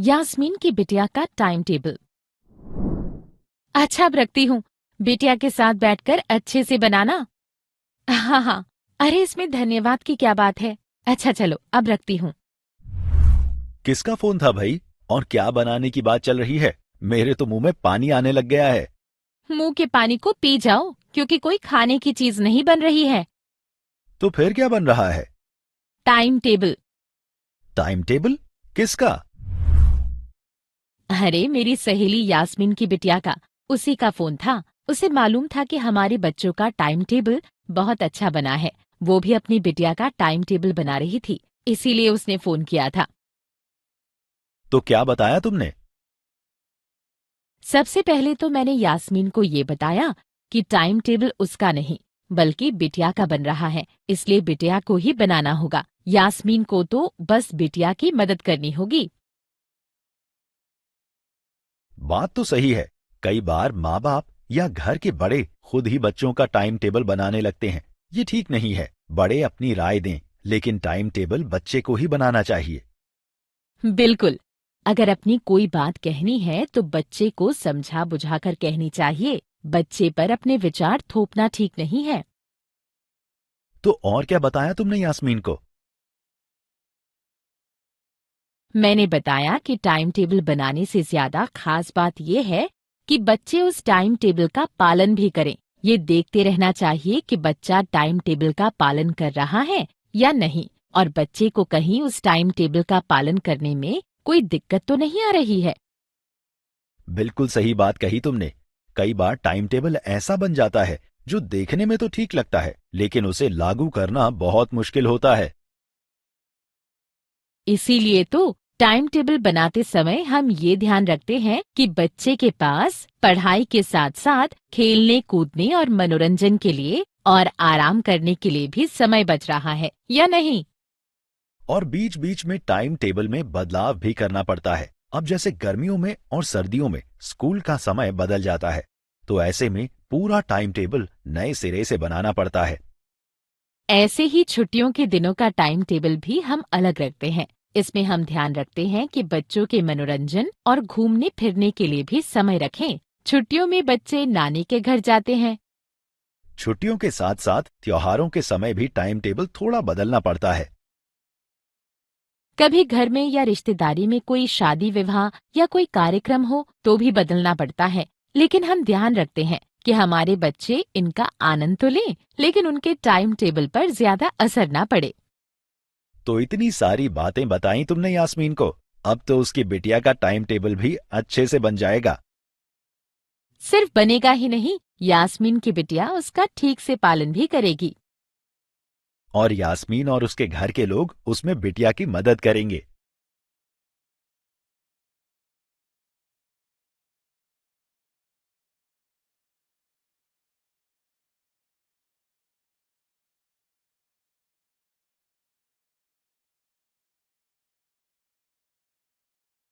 यास्मीन की बिटिया का टाइम टेबल। अच्छा, अब रखती हूँ। बिटिया के साथ बैठकर अच्छे से बनाना। हाँ हाँ। अरे, इसमें धन्यवाद की क्या बात है। अच्छा चलो, अब रखती हूँ। किसका फोन था भाई? और क्या बनाने की बात चल रही है? मेरे तो मुंह में पानी आने लग गया है। मुंह के पानी को पी जाओ, क्योंकि कोई खाने की चीज नहीं बन रही है। तो फिर क्या बन रहा है? Time table. Time table? किसका? अरे, मेरी सहेली यास्मीन की बिटिया का। उसी का फोन था। उसे मालूम था कि हमारे बच्चों का टाइम टेबल बहुत अच्छा बना है। वो भी अपनी बिटिया का टाइम टेबल बना रही थी, इसीलिए उसने फोन किया था। तो क्या बताया तुमने? सबसे पहले तो मैंने यास्मीन को ये बताया कि टाइम टेबल उसका नहीं, बल्कि बिटिया का बन रहा है, इसलिए बिटिया को ही बनाना होगा। यास्मीन को तो बस बिटिया की मदद करनी होगी। बात तो सही है। कई बार माँ बाप या घर के बड़े खुद ही बच्चों का टाइम टेबल बनाने लगते हैं। ये ठीक नहीं है। बड़े अपनी राय दें, लेकिन टाइम टेबल बच्चे को ही बनाना चाहिए। बिल्कुल। अगर अपनी कोई बात कहनी है तो बच्चे को समझा बुझाकर कहनी चाहिए। बच्चे पर अपने विचार थोपना ठीक नहीं है। तो और क्या बताया तुमने यास्मीन को? मैंने बताया कि टाइम टेबल बनाने से ज्यादा खास बात यह है कि बच्चे उस टाइम टेबल का पालन भी करें। ये देखते रहना चाहिए कि बच्चा टाइम टेबल का पालन कर रहा है या नहीं, और बच्चे को कहीं उस टाइम टेबल का पालन करने में कोई दिक्कत तो नहीं आ रही है। बिल्कुल सही बात कही तुमने। कई बार टाइम टेबल ऐसा बन जाता है जो देखने में तो ठीक लगता है, लेकिन उसे लागू करना बहुत मुश्किल होता है। इसीलिए तो टाइम टेबल बनाते समय हम ये ध्यान रखते हैं कि बच्चे के पास पढ़ाई के साथ साथ खेलने कूदने और मनोरंजन के लिए और आराम करने के लिए भी समय बच रहा है या नहीं। और बीच बीच में टाइम टेबल में बदलाव भी करना पड़ता है। अब जैसे गर्मियों में और सर्दियों में स्कूल का समय बदल जाता है, तो ऐसे में पूरा टाइम टेबल नए सिरे से बनाना पड़ता है। ऐसे ही छुट्टियों के दिनों का टाइम टेबल भी हम अलग रखते हैं। इसमें हम ध्यान रखते हैं कि बच्चों के मनोरंजन और घूमने फिरने के लिए भी समय रखें। छुट्टियों में बच्चे नानी के घर जाते हैं। छुट्टियों के साथ साथ त्योहारों के समय भी टाइम टेबल थोड़ा बदलना पड़ता है। कभी घर में या रिश्तेदारी में कोई शादी विवाह या कोई कार्यक्रम हो तो भी बदलना पड़ता है, लेकिन हम ध्यान रखते हैं कि हमारे बच्चे इनका आनंद तो लें, लेकिन उनके टाइम टेबल पर ज्यादा असर ना पड़े। तो इतनी सारी बातें बताई तुमने यास्मीन को। अब तो उसकी बिटिया का टाइम टेबल भी अच्छे से बन जाएगा। सिर्फ बनेगा ही नहीं, यास्मीन की बिटिया उसका ठीक से पालन भी करेगी। और यास्मीन और उसके घर के लोग उसमें बिटिया की मदद करेंगे।